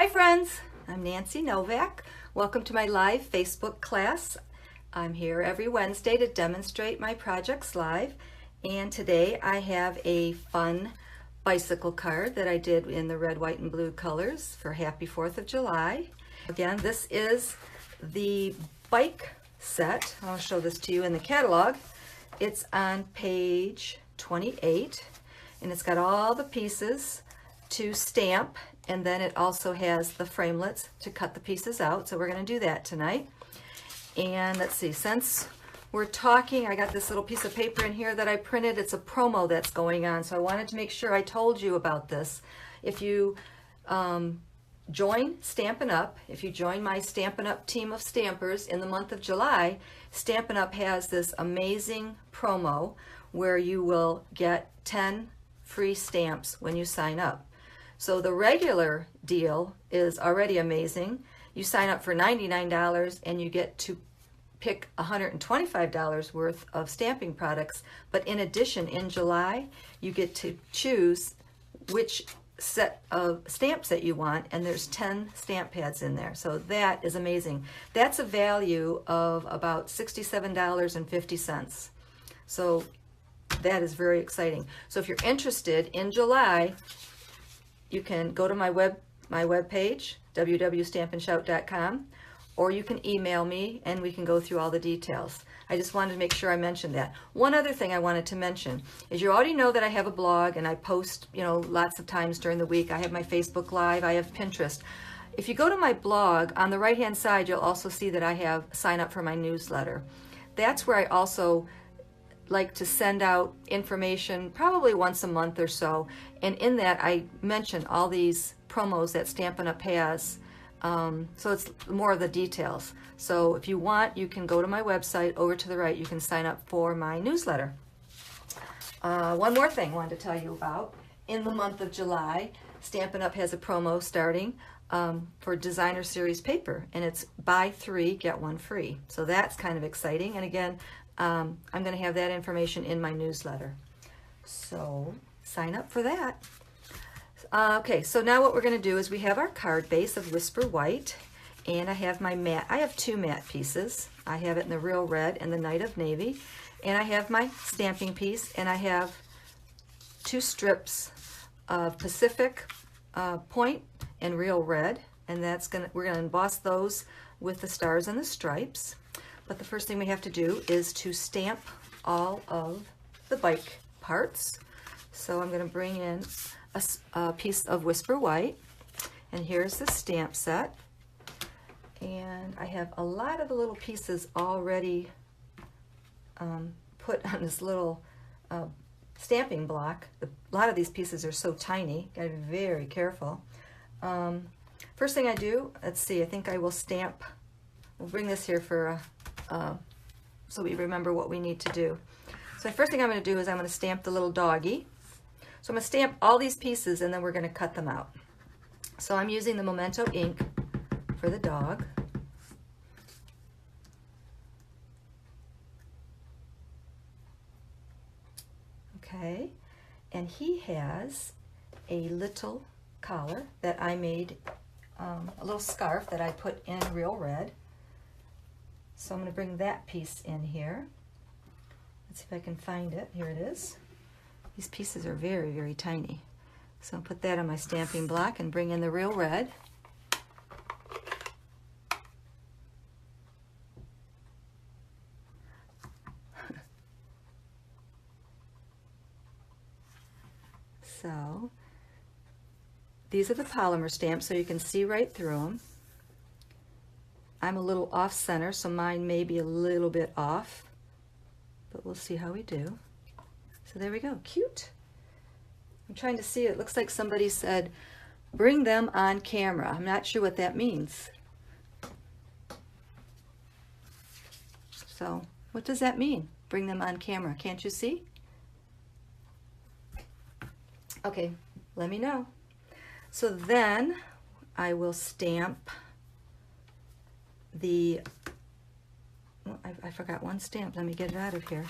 Hi friends, I'm Nancy Novak. Welcome to my live Facebook class. I'm here every Wednesday to demonstrate my projects live, and today I have a fun bicycle card that I did in the red, white, and blue colors for Happy 4th of July. Again, this is the bike set. I'll show this to you in the catalog. It's on page 28, and it's got all the pieces to stamp, and then it also has the framelits to cut the pieces out. So we're going to do that tonight. And let's see, since we're talking, I got this little piece of paper in here that I printed. It's a promo that's going on, so I wanted to make sure I told you about this. If you join Stampin' Up, if you join my Stampin' Up team of stampers in the month of July, Stampin' Up has this amazing promo where you will get 10 free stamps when you sign up. So the regular deal is already amazing. You sign up for $99 and you get to pick $125 worth of stamping products. But in addition, in July, you get to choose which set of stamps that you want, and there's 10 stamp pads in there. So that is amazing. That's a value of about $67.50. So that is very exciting. So if you're interested in July, you can go to my web page, www.stampandshout.com, or you can email me and we can go through all the details. I just wanted to make sure I mentioned that. One other thing I wanted to mention is you already know that I have a blog and I post, lots of times during the week. I have my Facebook Live, I have Pinterest. If you go to my blog, on the right-hand side, you'll also see that I have sign up for my newsletter. That's where I also like to send out information probably once a month or so, and in that I mention all these promos that Stampin' Up has, so it's more of the details. So if you want, you can go to my website. Over to the right, you can sign up for my newsletter. One more thing I wanted to tell you about. In the month of July, Stampin' Up has a promo starting for Designer Series paper, and it's buy 3, get 1 free. So that's kind of exciting, and again, I'm going to have that information in my newsletter. So sign up for that. Okay, so now what we're going to do is we have our card base of Whisper White, and I have my matte. I have 2 matte pieces. I have it in the Real Red and the Night of Navy, and I have my stamping piece, and I have 2 strips of Pacific Point and Real Red, and we're going to emboss those with the stars and the stripes. But the first thing we have to do is to stamp all of the bike parts. So I'm going to bring in a piece of Whisper White, and here's the stamp set. And I have a lot of the little pieces already put on this little stamping block. A lot of these pieces are so tiny, got to be very careful. First thing I do, let's see, I think I will stamp. We'll bring this here for so we remember what we need to do. So the first thing I'm going to do is I'm going to stamp the little doggy. So I'm going to stamp all these pieces and then we're going to cut them out. So I'm using the Memento ink for the dog. Okay, and he has a little collar that I made, a little scarf that I put in Real Red. So I'm going to bring that piece in here. Let's see if I can find it. Here it is. These pieces are very, very tiny. So I'll put that on my stamping block and bring in the Real Red. So these are the polymer stamps, so you can see right through them. I'm a little off center, so mine may be a little bit off, but we'll see how we do. So there we go, cute. I'm trying to see, it looks like somebody said, bring them on camera. I'm not sure what that means. So what does that mean, bring them on camera? Can't you see? Okay, let me know. So then I will stamp I forgot one stamp. Let me get it out of here.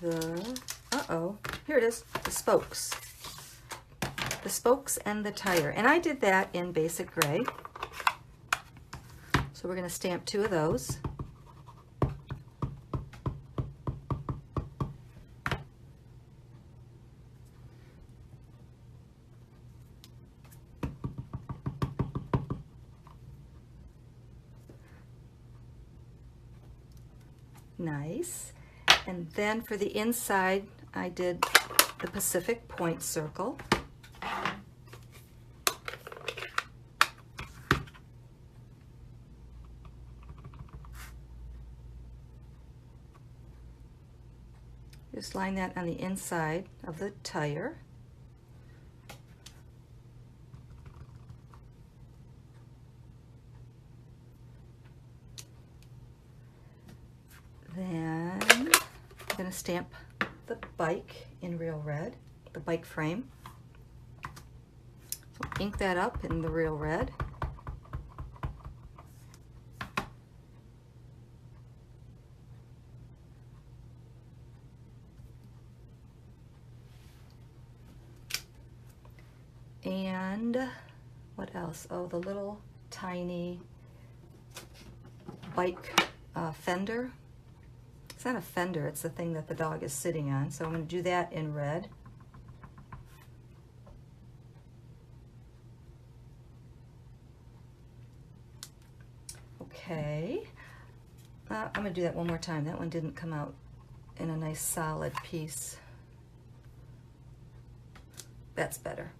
Here it is, the spokes. the spokes and the tire. And I did that in basic gray. So we're going to stamp 2 of those. Nice. And then for the inside, I did the Pacific point circle. Just line that on the inside of the tire. Then I'm going to stamp the bike in real red, the bike frame. So ink that up in the real red. And what else? Oh, the little tiny bike fender. It's not a fender, it's the thing that the dog is sitting on. So I'm going to do that in red. Okay. I'm going to do that one more time. That one didn't come out in a nice solid piece. That's better.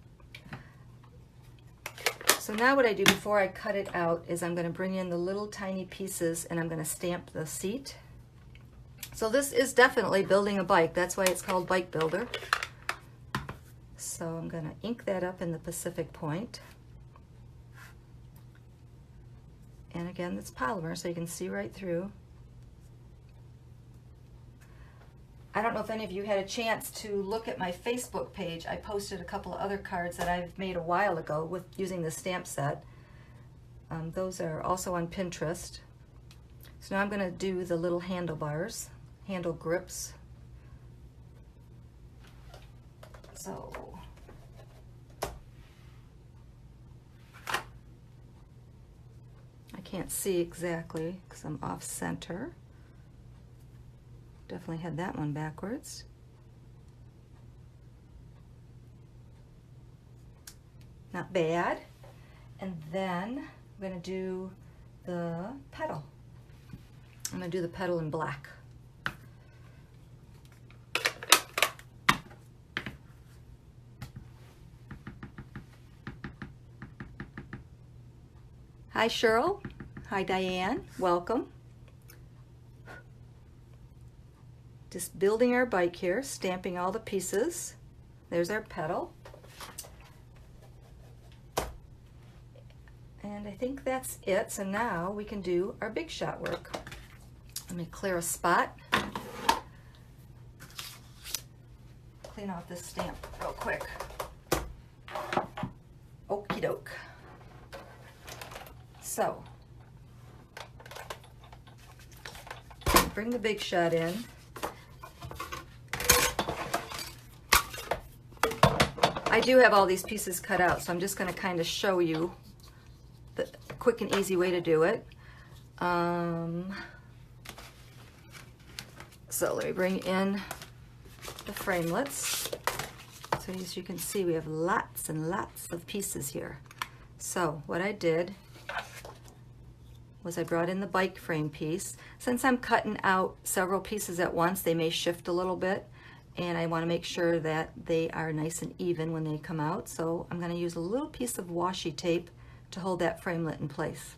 So now what I do before I cut it out is I'm going to bring in the little tiny pieces and I'm going to stamp the seat. So this is definitely building a bike. That's why it's called Bike Builder. So I'm going to ink that up in the Pacific point. And again, it's polymer, so you can see right through. I don't know if any of you had a chance to look at my Facebook page. I posted a couple of other cards that I've made a while ago with using the stamp set. Those are also on Pinterest. So now I'm going to do the little handlebars, handle grips. So I can't see exactly because I'm off center. Definitely had that one backwards. Not bad. And then I'm going to do the petal. I'm going to do the petal in black. Hi Cheryl. Hi Diane. Welcome. Just building our bike here, stamping all the pieces. There's our petal. And I think that's it. So now we can do our big shot work. Let me clear a spot. Clean off this stamp real quick. Okie doke. So, bring the big shot in. I do have all these pieces cut out, so I'm just going to kind of show you the quick and easy way to do it. So let me bring in the framelets. So as you can see, we have lots and lots of pieces here. So what I did was I brought in the bike frame piece. Since I'm cutting out several pieces at once, they may shift a little bit, and I want to make sure that they are nice and even when they come out. So I'm going to use a little piece of washi tape to hold that framelit in place.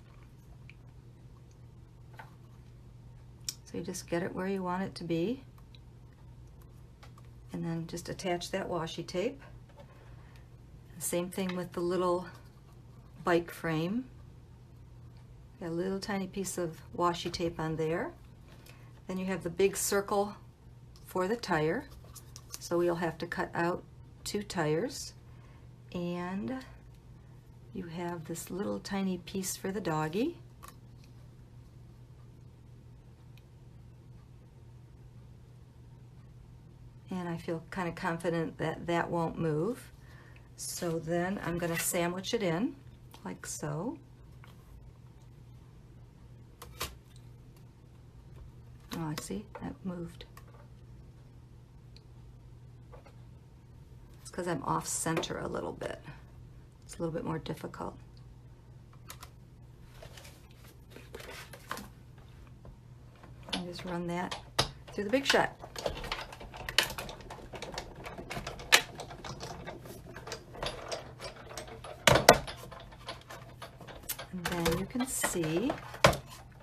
So you just get it where you want it to be, and then just attach that washi tape. Same thing with the little bike frame. Got a little tiny piece of washi tape on there. Then you have the big circle for the tire. So we'll have to cut out 2 tires. And you have this little tiny piece for the doggy. And I feel kind of confident that that won't move. So then I'm going to sandwich it in like so. Oh, I see, that moved. It's because I'm off center a little bit. It's a little bit more difficult. And just run that through the Big Shot. And then you can see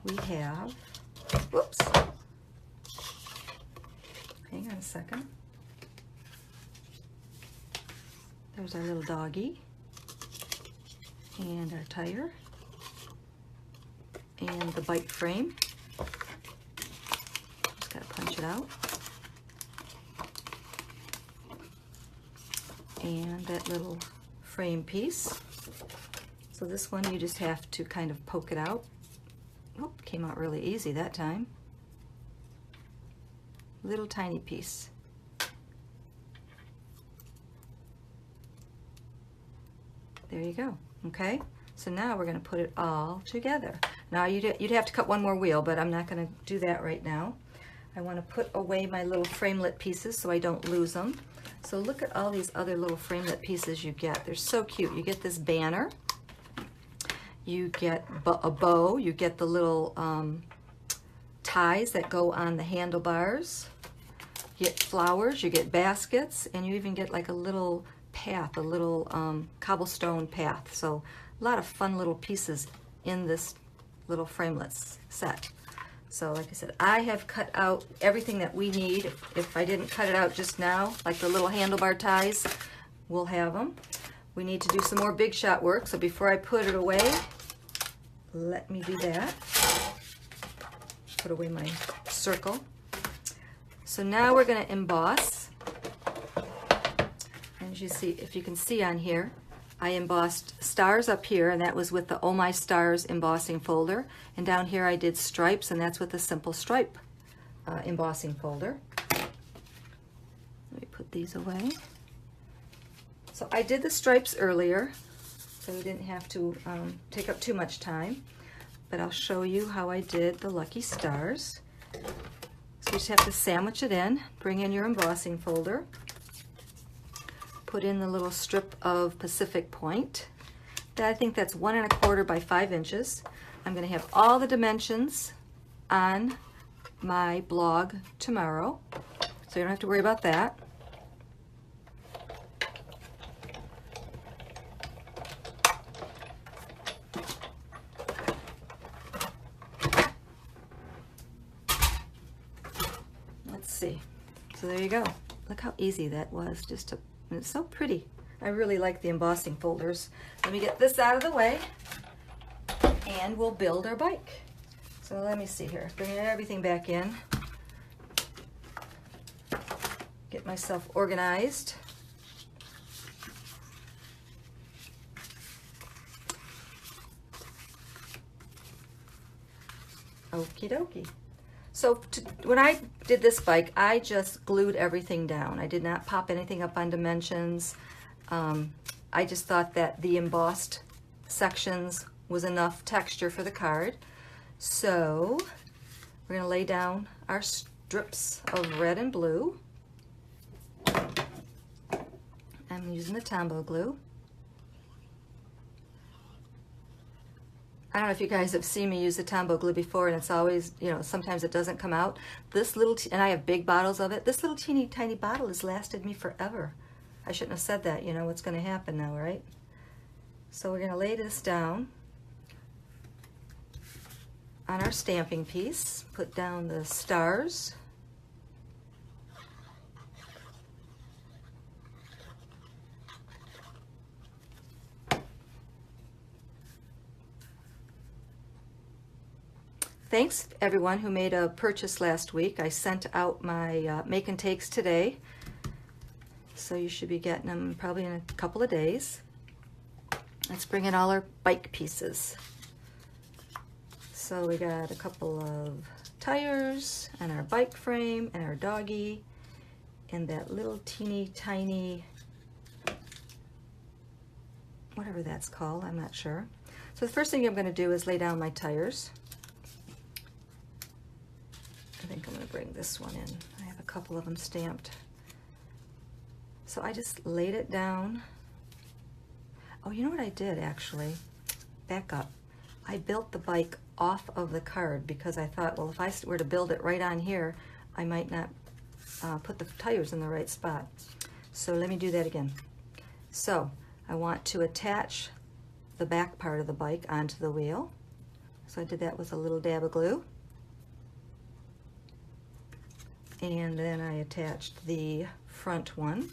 we have, whoops, hang on a second. There's our little doggy and our tire and the bike frame. Just gotta punch it out. And that little frame piece. So this one you just have to kind of poke it out. Oh, came out really easy that time. Little tiny piece. There you go. Okay, so now we're going to put it all together. Now you'd have to cut one more wheel, but I'm not going to do that right now. I want to put away my little framelit pieces so I don't lose them. So look at all these other little framelit pieces you get. They're so cute. You get this banner. You get a bow, you get the little ties that go on the handlebars, you get flowers, you get baskets, and you even get like a little path, a little cobblestone path. So a lot of fun little pieces in this little framelits set. So like I said, I have cut out everything that we need. If I didn't cut it out just now, like the little handlebar ties, we'll have them. We need to do some more Big Shot work, so before I put it away, let me do that. Put away my circle. So now we're going to emboss. And as you see, if you can see on here, I embossed stars up here, and that was with the Oh My Stars embossing folder. And down here I did stripes, and that's with the Simple Stripe embossing folder. Let me put these away. So I did the stripes earlier, so we didn't have to take up too much time, but I'll show you how I did the lucky stars. So you just have to sandwich it in, bring in your embossing folder, put in the little strip of Pacific Point. I think that's 1 1/4 by 5 inches. I'm going to have all the dimensions on my blog tomorrow, so you don't have to worry about that. See, so there you go. Look how easy that was. Just to, and it's so pretty. I really like the embossing folders. Let me get this out of the way, and we'll build our bike. So let me see here. Bringing everything back in. Get myself organized. Okie dokie. So when I did this bike, I just glued everything down. I did not pop anything up on dimensions. I just thought that the embossed sections was enough texture for the card. So we're going to lay down our strips of red and blue. I'm using the Tombow glue. I don't know if you guys have seen me use the Tombow glue before, and it's always, you know, sometimes it doesn't come out. This little, and I have big bottles of it. This little teeny tiny bottle has lasted me forever. I shouldn't have said that, you know, what's going to happen now, right? So we're going to lay this down on our stamping piece, put down the stars. Thanks everyone who made a purchase last week. I sent out my make and takes today, so you should be getting them probably in a couple of days. Let's bring in all our bike pieces. So we got a couple of tires and our bike frame and our doggy and that little teeny tiny whatever that's called, I'm not sure. So the first thing I'm going to do is lay down my tires. I think I'm going to bring this one in. I have a couple of them stamped. So I just laid it down. Oh, you know what I did actually? Back up. I built the bike off of the card because I thought, well, if I were to build it right on here, I might not put the tires in the right spot. So let me do that again. So I want to attach the back part of the bike onto the wheel. So I did that with a little dab of glue. And then I attached the front one.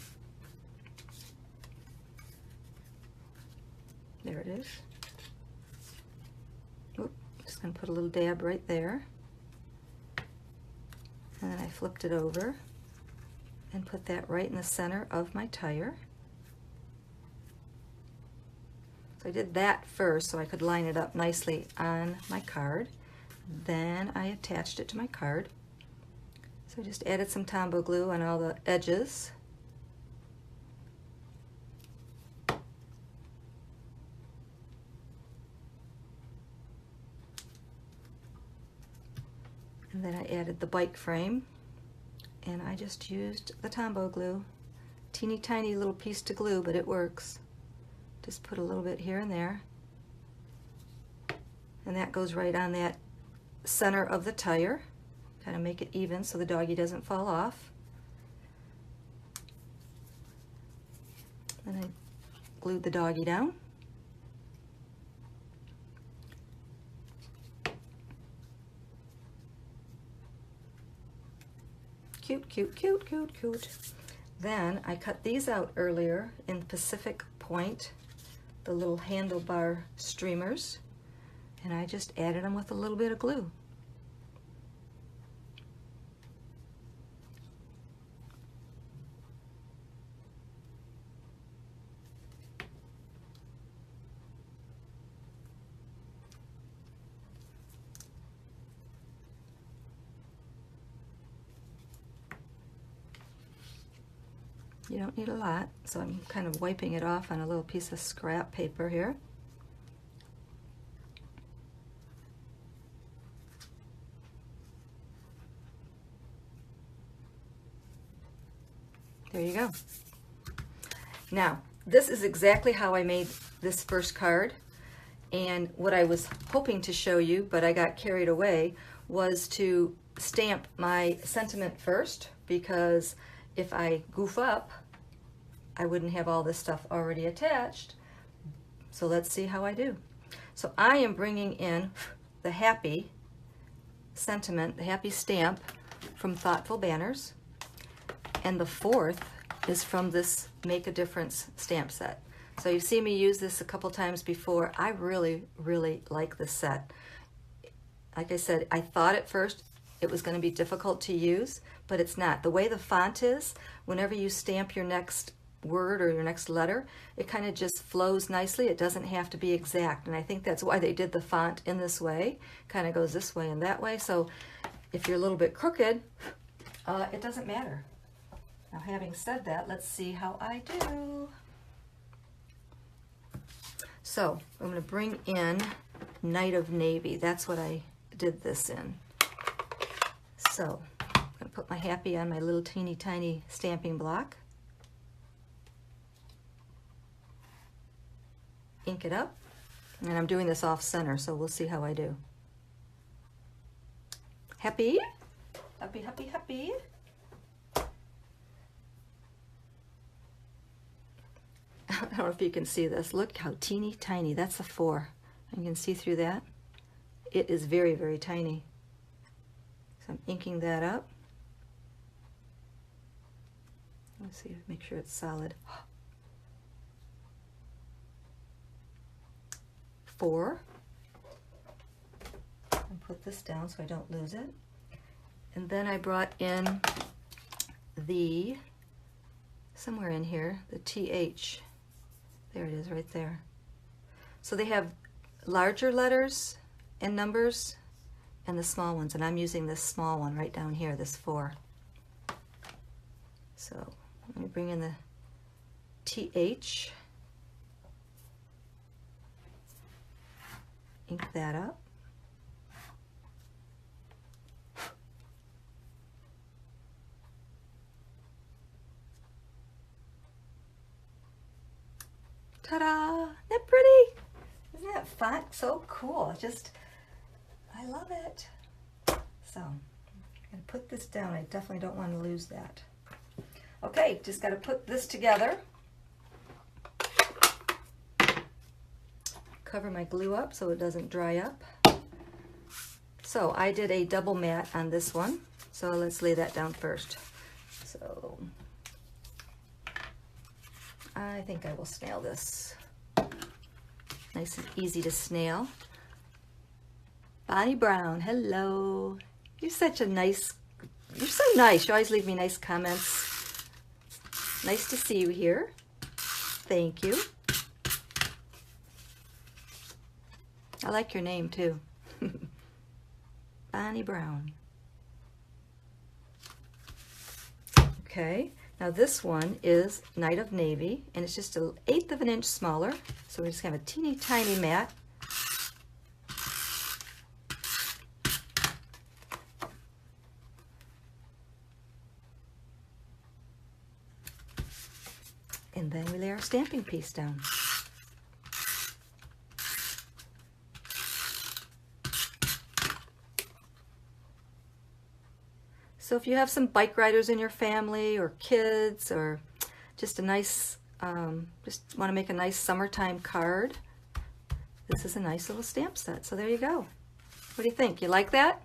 There it is. Oop, just going to put a little dab right there. And then I flipped it over and put that right in the center of my tire. So I did that first so I could line it up nicely on my card. Then I attached it to my card. So I just added some Tombow glue on all the edges. And then I added the bike frame, and I just used the Tombow glue. Teeny tiny little piece to glue, but it works. Just put a little bit here and there. And that goes right on that center of the tire. Kind of make it even so the doggy doesn't fall off. Then I glued the doggy down. Cute, cute, cute, cute, cute. Then I cut these out earlier in Pacific Point, the little handlebar streamers, and I just added them with a little bit of glue. You don't need a lot, so I'm kind of wiping it off on a little piece of scrap paper here. There you go. Now, this is exactly how I made this first card, and what I was hoping to show you, but I got carried away, was to stamp my sentiment first, because if I goof up, I wouldn't have all this stuff already attached. So let's see how I do. So I am bringing in the happy sentiment, the happy stamp from Thoughtful Banners, and the fourth is from this Make a Difference stamp set. So you've seen me use this a couple times before. I really, really like this set. Like I said, I thought at first it was going to be difficult to use, but it's not. The way the font is, whenever you stamp your next word or your next letter, it kind of just flows nicely. It doesn't have to be exact, and I think that's why they did the font in this way. Kind of goes this way and that way, so if you're a little bit crooked, it doesn't matter. Now, having said that, let's see how I do. So I'm going to bring in Night of Navy. That's what I did this in. So I'm going to put my happy on my little teeny tiny stamping block. Ink it up. And I'm doing this off center, so we'll see how I do. Happy? Happy, happy, happy. I don't know if you can see this. Look how teeny tiny. That's a 4. You can see through that. It is very, very tiny. So I'm inking that up. Let's see, make sure it's solid. 4. And put this down so I don't lose it. And then I brought in the, somewhere in here, the TH. There it is right there. So they have larger letters and numbers and the small ones, and I'm using this small one right down here, this 4. So let me bring in the TH. ink that up. Ta-da! Isn't that pretty? Isn't that font so cool? I love it. So, I'm going to put this down. I definitely don't want to lose that. Okay, just got to put this together. Cover my glue up so it doesn't dry up. So I did a double mat on this one. So let's lay that down first. So I think I will snail this. Nice and easy to snail. Bonnie Brown, hello. You're such a nice, you're so nice. You always leave me nice comments. Nice to see you here. Thank you. I like your name too. Bonnie Brown. Okay, now this one is Night of Navy, and it's just 1/8 of an inch smaller. So we just have a teeny tiny mat. And then we lay our stamping piece down. So if you have some bike riders in your family or kids, or just a nice, just want to make a nice summertime card, this is a nice little stamp set. So there you go. What do you think? You like that?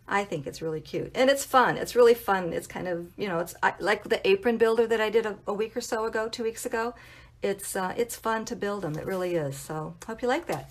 I think it's really cute. And it's fun. It's really fun. It's kind of, you know, it's like the apron builder that I did a week or so ago, 2 weeks ago. It's fun to build them. It really is. So hope you like that.